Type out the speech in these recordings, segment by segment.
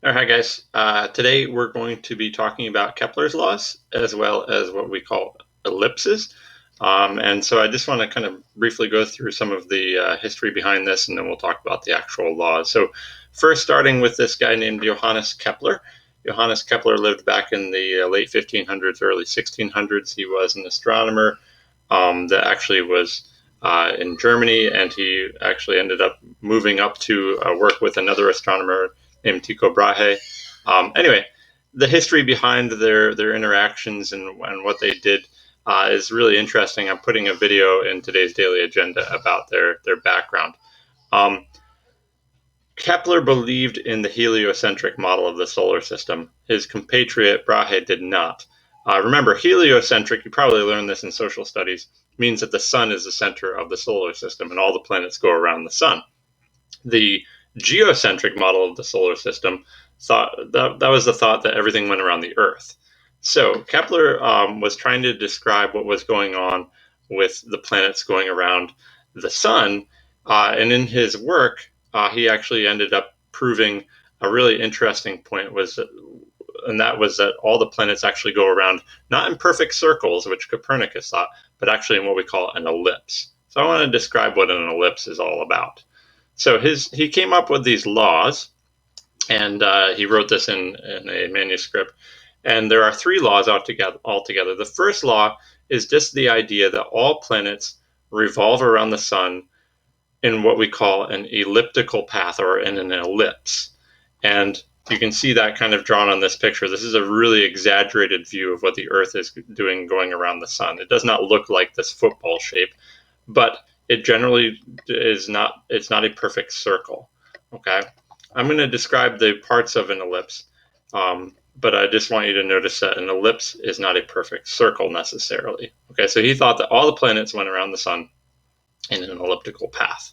Hi guys. Today we're going to be talking about Kepler's laws as well as what we call ellipses. And so I just want to kind of briefly go through some of the history behind this, and then we'll talk about the actual laws. So first, starting with this guy named Johannes Kepler. Johannes Kepler lived back in the late 1500s, early 1600s. He was an astronomer that actually was in Germany, and he actually ended up moving up to work with another astronomer named Tycho Brahe. Anyway, the history behind their interactions and what they did is really interesting. I'm putting a video in today's daily agenda about their background. Kepler believed in the heliocentric model of the solar system. His compatriot Brahe did not. Remember, heliocentric, you probably learned this in social studies, means that the sun is the center of the solar system and all the planets go around the sun. The geocentric model of the solar system thought that was the thought that everything went around the Earth. So Kepler was trying to describe what was going on with the planets going around the sun, and in his work, he actually ended up proving a really interesting point and that was that all the planets actually go around not in perfect circles, which Copernicus thought, but actually in what we call an ellipse. So I want to describe what an ellipse is all about. So he came up with these laws, and he wrote this in a manuscript. And there are three laws altogether. The first law is just the idea that all planets revolve around the sun in what we call an elliptical path, or in an ellipse. And you can see that kind of drawn on this picture. This is a really exaggerated view of what the Earth is doing going around the sun. It does not look like this football shape, but it generally is not, it's not a perfect circle, okay? I'm going to describe the parts of an ellipse, but I just want you to notice that an ellipse is not a perfect circle necessarily. Okay, so he thought that all the planets went around the sun in an elliptical path.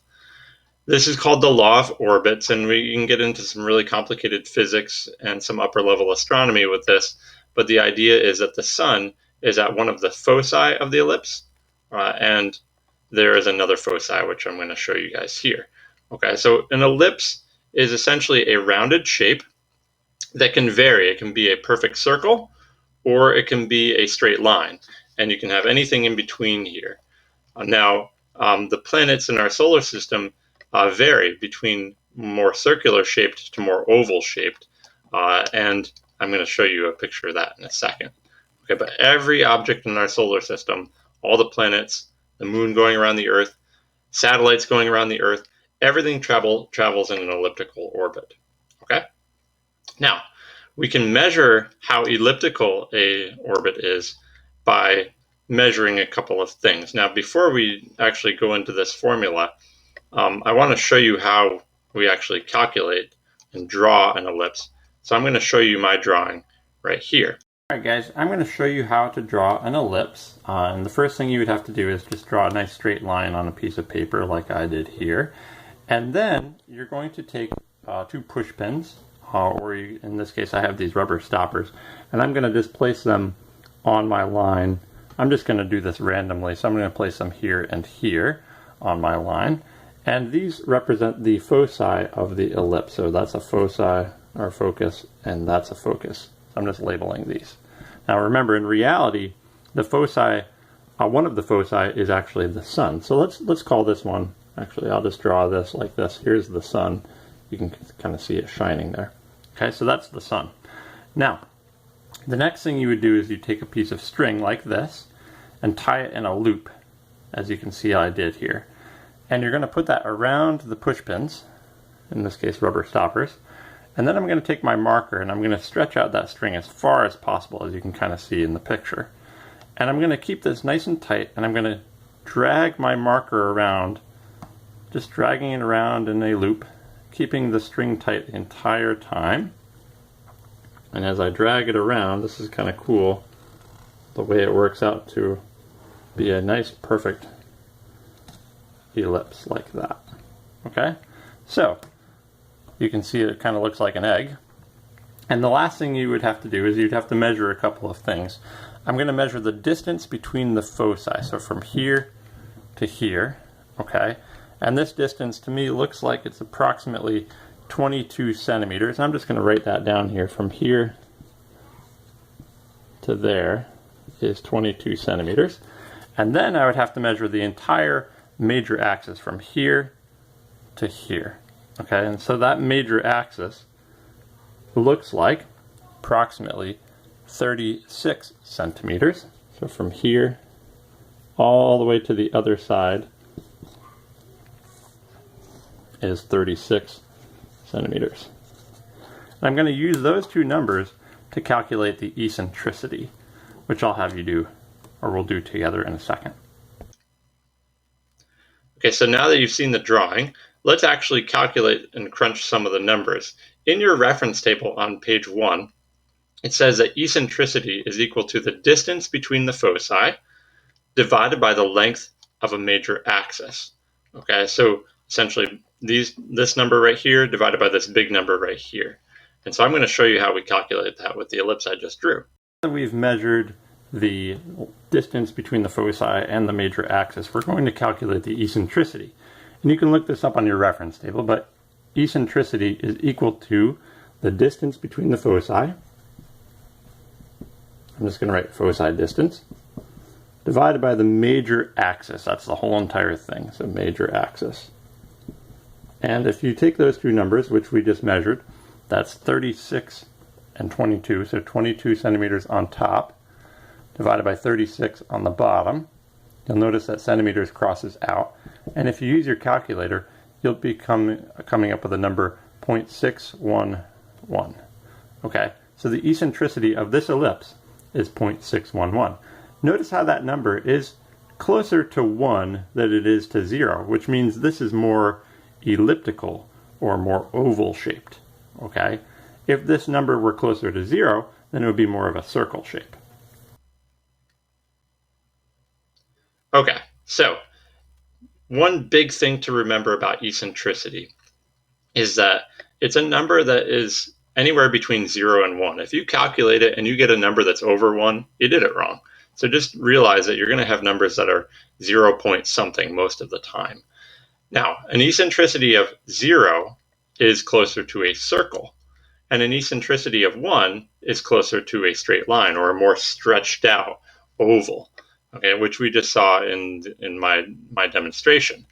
This is called the law of orbits, and we can get into some really complicated physics and some upper level astronomy with this, but the idea is that the sun is at one of the foci of the ellipse, and there is another foci, which I'm going to show you guys here. Okay, so an ellipse is essentially a rounded shape that can vary. It can be a perfect circle, or it can be a straight line, and you can have anything in between here. Now, the planets in our solar system vary between more circular shaped to more oval shaped, and I'm going to show you a picture of that in a second. Okay, but every object in our solar system, all the planets, the moon going around the Earth, satellites going around the Earth, everything travels in an elliptical orbit. Okay? Now, we can measure how elliptical a orbit is by measuring a couple of things. Now, before we actually go into this formula, I want to show you how we actually calculate and draw an ellipse. So I'm going to show you my drawing right here. Alright guys, I'm going to show you how to draw an ellipse. And the first thing you would have to do is just draw a nice straight line on a piece of paper like I did here. And then you're going to take two push pins, in this case I have these rubber stoppers, and I'm going to just place them on my line. I'm just going to do this randomly, so I'm going to place them here and here on my line. And these represent the foci of the ellipse. So that's a foci, or focus, and that's a focus. I'm just labeling these. Now remember, in reality, the foci, one of the foci is actually the sun. So let's call this one, actually I'll just draw this like this. Here's the sun. You can kind of see it shining there. Okay, so that's the sun. Now, the next thing you would do is you take a piece of string like this and tie it in a loop, as you can see I did here. And you're going to put that around the push pins, in this case rubber stoppers. And then I'm going to take my marker and I'm going to stretch out that string as far as possible, as you can kind of see in the picture. And I'm going to keep this nice and tight, and I'm going to drag my marker around, just dragging it around in a loop, keeping the string tight the entire time. And as I drag it around, this is kind of cool, the way it works out to be a nice perfect ellipse like that. Okay, so you can see it kind of looks like an egg. And the last thing you would have to do is you'd have to measure a couple of things. I'm going to measure the distance between the foci, so from here to here, okay? And this distance to me looks like it's approximately 22 centimeters. I'm just going to write that down here. From here to there is 22 centimeters. And then I would have to measure the entire major axis from here to here. Okay, and so that major axis looks like approximately 36 centimeters. So from here all the way to the other side is 36 centimeters. And I'm going to use those two numbers to calculate the eccentricity, which I'll have you do, or we'll do together in a second. Okay, so now that you've seen the drawing, let's actually calculate and crunch some of the numbers. In your reference table on page 1, it says that eccentricity is equal to the distance between the foci divided by the length of a major axis. Okay, so essentially this number right here divided by this big number right here. And so I'm going to show you how we calculate that with the ellipse I just drew. We've measured the distance between the foci and the major axis. We're going to calculate the eccentricity. And you can look this up on your reference table, but eccentricity is equal to the distance between the foci. I'm just going to write foci distance divided by the major axis. That's the whole entire thing, so major axis. And if you take those two numbers, which we just measured, that's 36 and 22, so 22 centimeters on top, divided by 36 on the bottom. You'll notice that centimeters crosses out. And if you use your calculator, you'll be coming up with a number 0.611. Okay, so the eccentricity of this ellipse is 0.611. Notice how that number is closer to 1 than it is to 0, which means this is more elliptical or more oval shaped. Okay, if this number were closer to 0, then it would be more of a circle shape. Okay, so one big thing to remember about eccentricity is that it's a number that is anywhere between 0 and 1. If you calculate it and you get a number that's over 1, you did it wrong. So just realize that you're going to have numbers that are 0 point something most of the time. Now, an eccentricity of 0 is closer to a circle, and an eccentricity of 1 is closer to a straight line or a more stretched out oval, okay, which we just saw in my demonstration.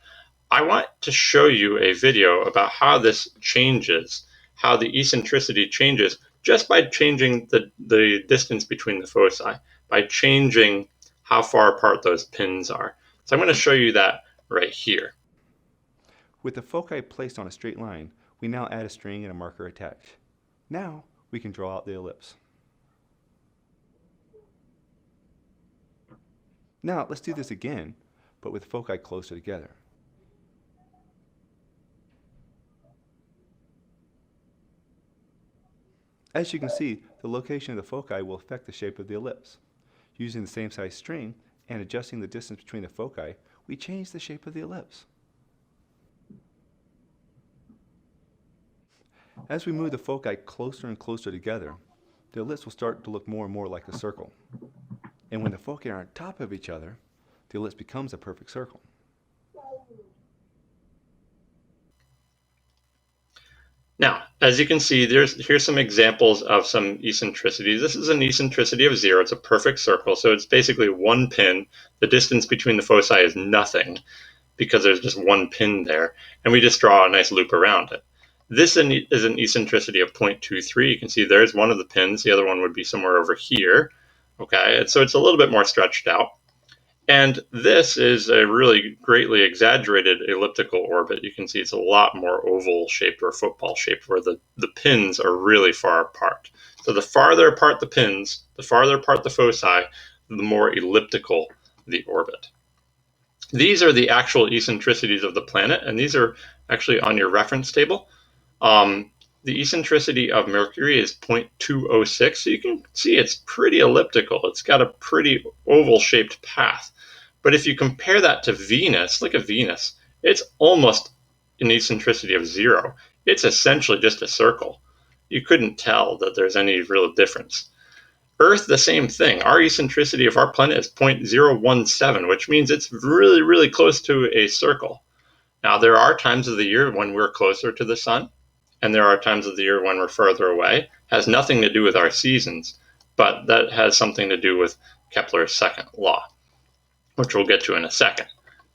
I want to show you a video about how this changes, how the eccentricity changes just by changing the distance between the foci, by changing how far apart those pins are. So I'm going to show you that right here. With the foci placed on a straight line, we now add a string and a marker attached. Now we can draw out the ellipse. Now let's do this again, but with foci closer together. As you can see, the location of the foci will affect the shape of the ellipse. Using the same size string and adjusting the distance between the foci, we change the shape of the ellipse. As we move the foci closer and closer together, the ellipse will start to look more and more like a circle. And when the foci are on top of each other, the ellipse becomes a perfect circle. Now, as you can see, here's some examples of some eccentricities. This is an eccentricity of 0. It's a perfect circle, so it's basically one pin. The distance between the foci is nothing because there's just one pin there, and we just draw a nice loop around it. This is an eccentricity of 0.23. You can see there's one of the pins. The other one would be somewhere over here. Okay, and so it's a little bit more stretched out. And this is a really greatly exaggerated elliptical orbit. You can see it's a lot more oval shaped or football shaped where the pins are really far apart. So the farther apart the pins, the farther apart the foci, the more elliptical the orbit. These are the actual eccentricities of the planet, and these are actually on your reference table. The eccentricity of Mercury is 0.206, so you can see it's pretty elliptical. It's got a pretty oval-shaped path. But if you compare that to Venus, look at Venus. It's almost an eccentricity of 0. It's essentially just a circle. You couldn't tell that there's any real difference. Earth, the same thing. Our eccentricity of our planet is 0.017, which means it's really, really close to a circle. Now, there are times of the year when we're closer to the sun, and there are times of the year when we're further away, has nothing to do with our seasons, but that has something to do with Kepler's second law, which we'll get to in a second.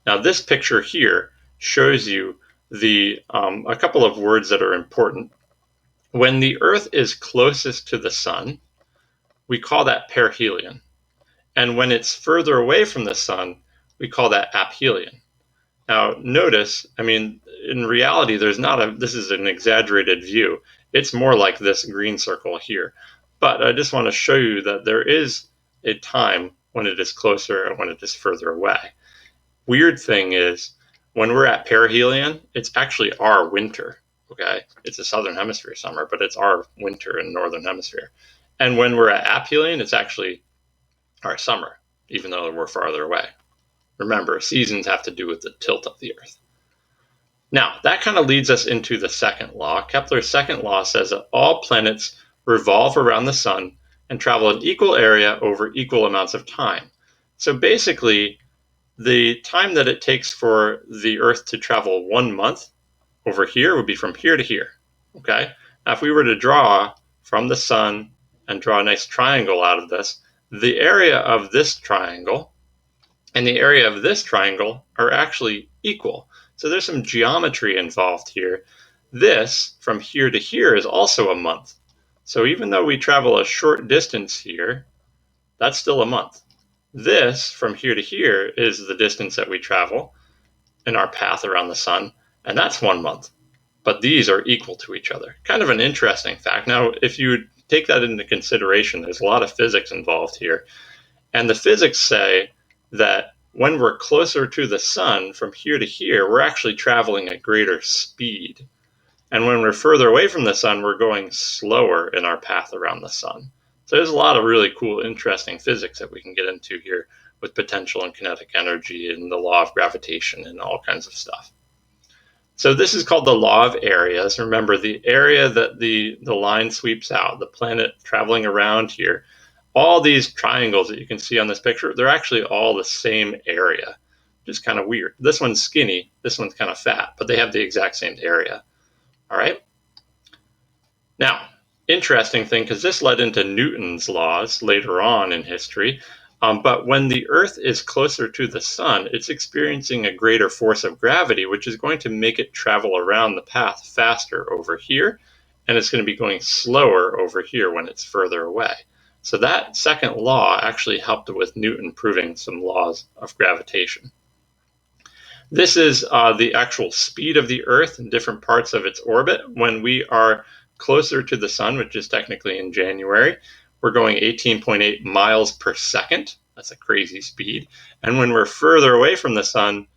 Now, this picture here shows you a couple of words that are important. When the Earth is closest to the sun, we call that perihelion. And when it's further away from the sun, we call that aphelion. Now, notice, in reality, this is an exaggerated view. It's more like this green circle here. But I just want to show you that there is a time when it is closer and when it is further away. Weird thing is, when we're at perihelion, it's actually our winter, okay? It's a southern hemisphere summer, but it's our winter in the northern hemisphere. And when we're at aphelion, it's actually our summer, even though we're farther away. Remember, seasons have to do with the tilt of the Earth. Now, that kind of leads us into the second law. Kepler's second law says that all planets revolve around the sun and travel an equal area over equal amounts of time. So basically, the time that it takes for the Earth to travel 1 month over here would be from here to here, okay? Now, if we were to draw from the sun and draw a nice triangle out of this, the area of this triangle and the area of this triangle are actually equal. So there's some geometry involved here. This, from here to here, is also a month. So even though we travel a short distance here, that's still a month. This, from here to here, is the distance that we travel in our path around the sun, and that's 1 month. But these are equal to each other. Kind of an interesting fact. Now, if you take that into consideration, there's a lot of physics involved here. And the physics say that when we're closer to the sun from here to here, we're actually traveling at greater speed. And when we're further away from the sun, we're going slower in our path around the sun. So there's a lot of really cool, interesting physics that we can get into here with potential and kinetic energy and the law of gravitation and all kinds of stuff. So this is called the law of areas. Remember, the area that the line sweeps out, the planet traveling around here, all these triangles that you can see on this picture, they're actually all the same area, which is kind of weird. This one's skinny, this one's kind of fat, but they have the exact same area. All right? Now, interesting thing, because this led into Newton's laws later on in history, but when the Earth is closer to the sun, it's experiencing a greater force of gravity, which is going to make it travel around the path faster over here, and it's going to be going slower over here when it's further away. So that second law actually helped with Newton proving some laws of gravitation. This is the actual speed of the Earth in different parts of its orbit. When we are closer to the sun, which is technically in January, we're going 18.8 miles per second. That's a crazy speed. And when we're further away from the sun,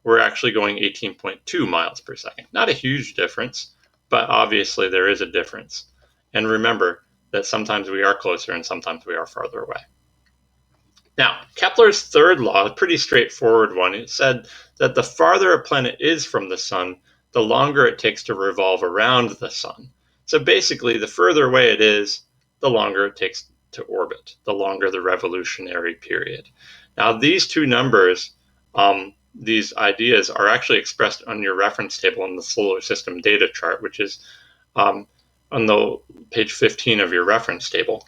we're actually going 18.2 miles per second. Not a huge difference, but obviously there is a difference. And remember that sometimes we are closer and sometimes we are farther away. Now, Kepler's third law, a pretty straightforward one, it said that the farther a planet is from the sun, the longer it takes to revolve around the sun. So basically, the further away it is, the longer it takes to orbit, the longer the revolutionary period. Now, these two numbers, these ideas are actually expressed on your reference table in the solar system data chart, which is on the page 15 of your reference table.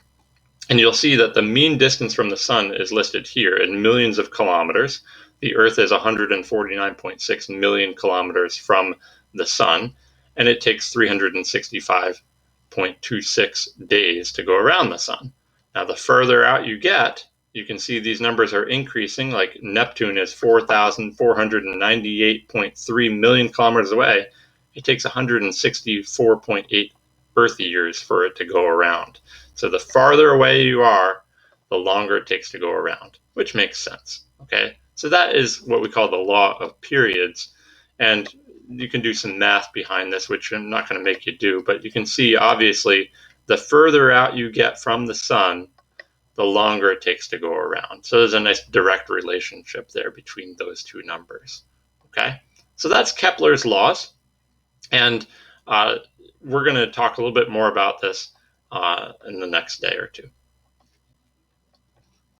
And you'll see that the mean distance from the sun is listed here in millions of kilometers. The Earth is 149.6 million kilometers from the sun, and it takes 365.26 days to go around the sun. Now, the further out you get, you can see these numbers are increasing. Like Neptune is 4,498.3 million kilometers away. It takes 164.8 Earth years for it to go around. So the farther away you are, the longer it takes to go around, which makes sense, okay? So that is what we call the law of periods, and you can do some math behind this, which I'm not going to make you do, but you can see, obviously, the further out you get from the sun, the longer it takes to go around. So there's a nice direct relationship there between those two numbers, okay? So that's Kepler's laws, and we're going to talk a little bit more about this in the next day or two.